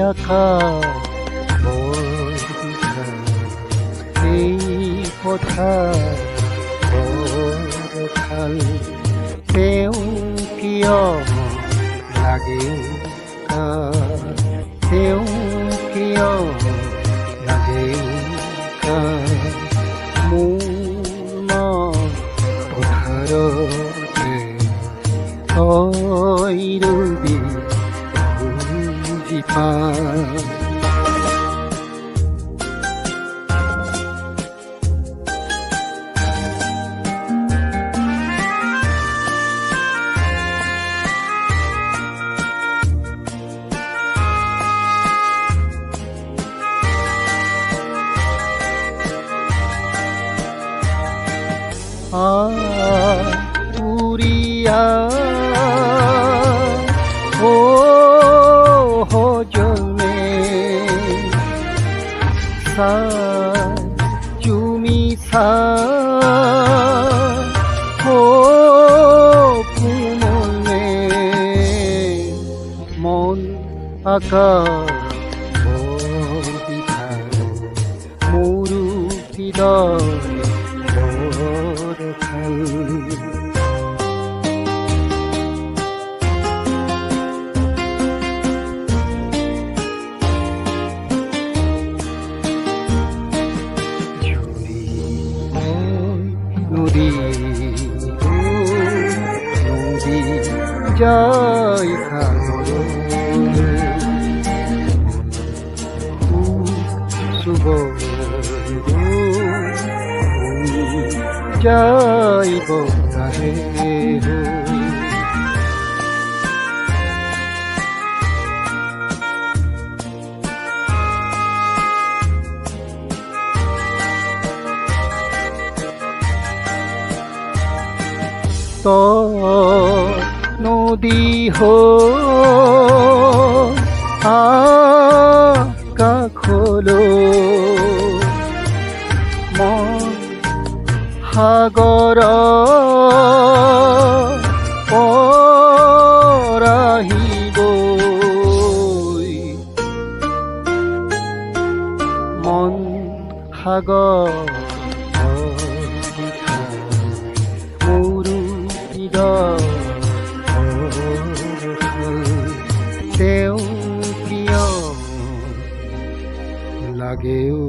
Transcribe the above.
আকাশ বৰষা এই পথাৰ বৰষাল তেওঁ কিয় লাগে তেওঁ কিয় লাগে মোৰ পথাৰতে তই ৰবি বুজি পা উৰিয়া ও হজমে সা চুমি সা ও ফুমলে মন আকাশ বৰষা মোৰো হৃদয় নদী যায় শুভ যাইব ৰাহে তো নদী হো আকাশলো মন সাগৰ পৰাহিব মন সাগৰ মোৰো হৃদয় তেওঁ প্ৰিয় লাগেও